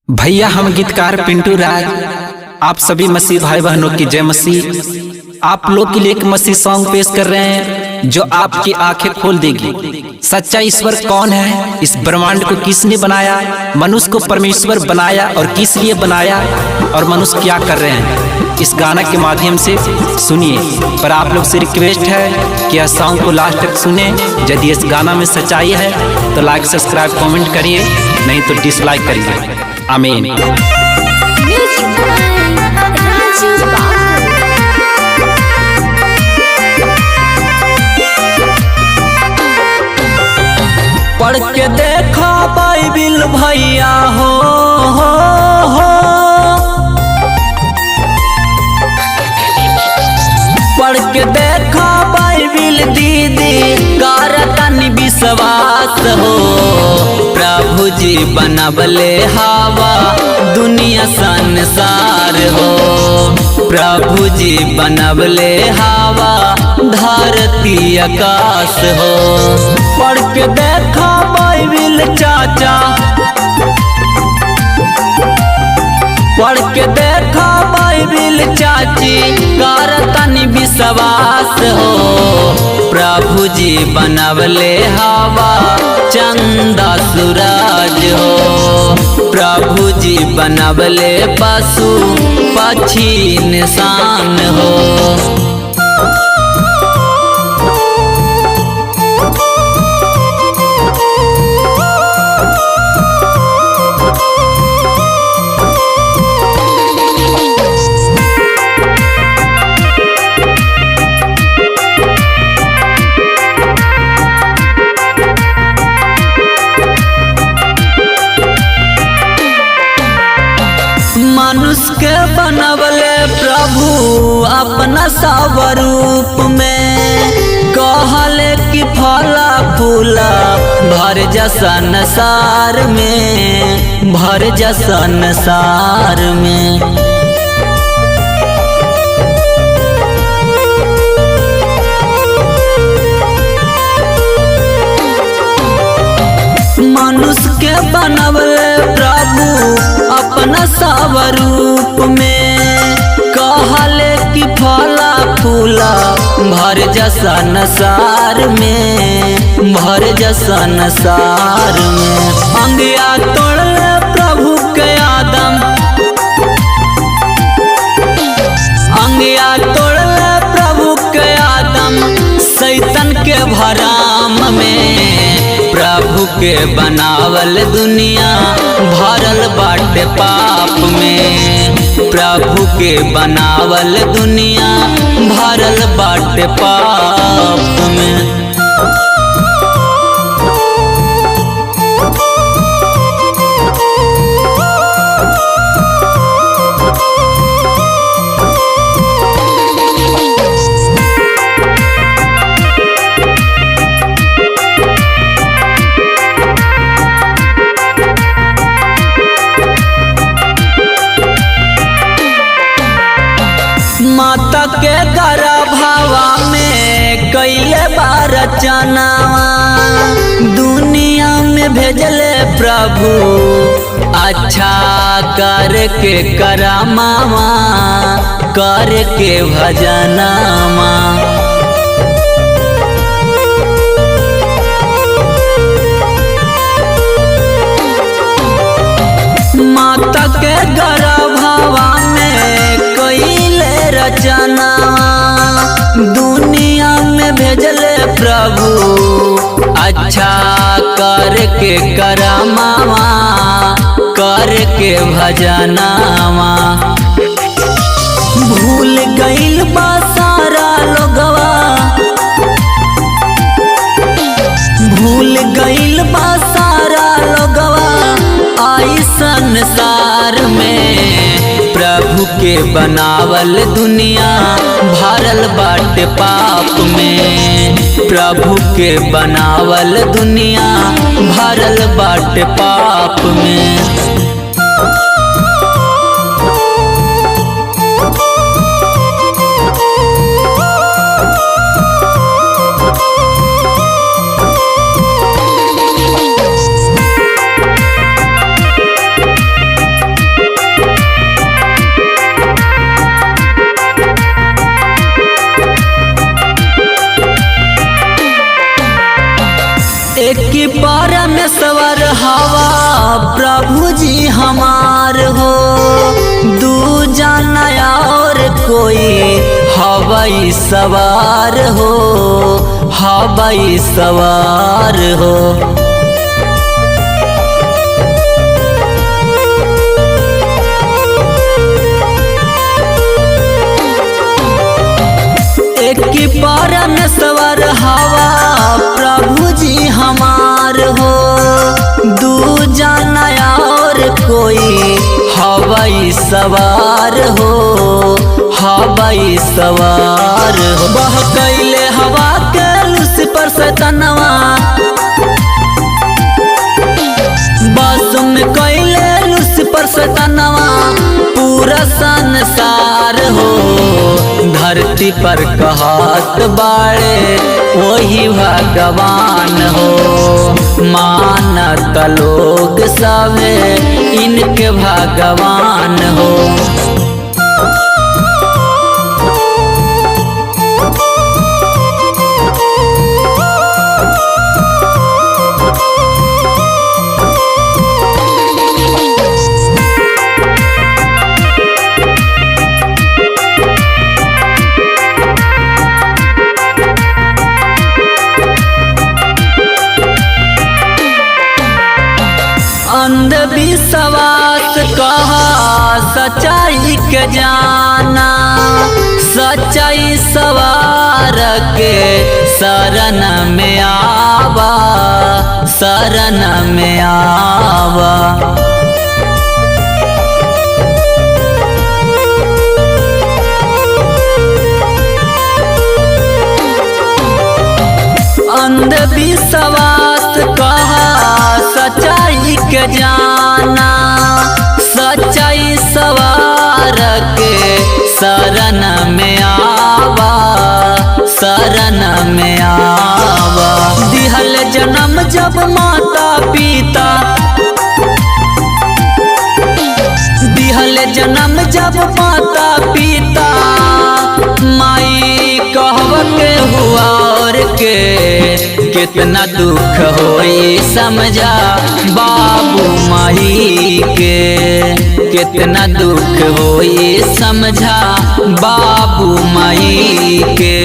भैया हम गीतकार पिंटू राज आप सभी मसीह भाई बहनों की जय मसीह। आप लोग के लिए एक मसीह सॉन्ग पेश कर रहे हैं जो आपकी आंखें खोल देगी। सच्चा ईश्वर कौन है, इस ब्रह्मांड को किसने बनाया, मनुष्य को परमेश्वर बनाया और किस लिए बनाया और मनुष्य क्या कर रहे हैं, इस गाना के माध्यम से सुनिए। पर आप लोग से रिक्वेस्ट है कि यह सॉन्ग को लास्ट तक सुने। यदि इस गाना में सच्चाई है तो लाइक सब्सक्राइब कमेंट करिए, नहीं तो डिसलाइक करिए। आमीन। पढ़ के देखा बाइबिल भैया हो, पढ़ के देखा बाइबिल दीदी करतन विश्वास हो। प्रभु जी बनबले हवा दुनिया संसार हो, प्रभु जी बनबले हवा धरती आकाश हो। पढ़ के देखा बाइबिल चाचा, पढ़ के देखा बाइबिल चाची करतन विश्वास हो। प्रभु जी बनबले हवा चंदा सूरज हो, प्रभु जी बनबले पशु पक्षी निशान हो। मनुष्य के बनबले प्रभु अपना स्वरूप में, कहले कि फला फूला भर जा संसार में, भर जा संसार में। मनुष्य के बनबले प्रभु अपना स्वरूप में, कहले कि फला फूला भर जा संसार में, भर जा संसार में। अंगिया तोड़ले प्रभु के आदम, अंगिया तोड़ले प्रभु के आदम शैतान के भराम में। प्रभु के बनावल दुनिया भरल बाटे पाप में, प्रभु के बनावल दुनिया भरल बाटे पाप में। माता के गर्भवा में कैले बार रचनावा, दुनिया में भेजले प्रभु अच्छा करके करामावा, करके भजनामा। माता के गर्भवा में कैले रचना, दुनिया में भेजले प्रभु अच्छा करके करामावा, करके भजनावा। भूल गइल बा सारा लोगवा, भूल गइल बा सारा लोगवा आई संसार में। प्रभु के बनावल दुनिया भरल बाटे पाप में, प्रभु के बनावल दुनिया भरल बाटे पाप में। प्रभु जी हमार हो, दू जाना और कोई हवाई सवार हो, हवाई सवार हो। एक परमेश्वर हवा प्रभु जी हमार हो, दू जाना और कोई हवाई सवार हो, हवाई सवार हो। बह कैले हवा के लूसीफर शैतानवा, बस में कैले लूसीफर शैतानवा पूरा संसार हो। धरती पर कहत बाड़े वही भगवान हो, मानत लोग सवे इनके भगवान हो। अंधविश्वास कहा सच्चाई के जाना, सच्चाई सवार के शरण में आवा, शरण में आवा। अंधविश्वास कहा सच्चाई के जाना, सच्चाई सवार के शरण में आवा, शरण में आवा। दिहल जन्म जब माता पिता, दिहल जन्म जब माता पिता, माई कहव के हुआ और के कितना दुख होई समझा बाबू माई के, कितना दुख होई समझा बाबू माई के।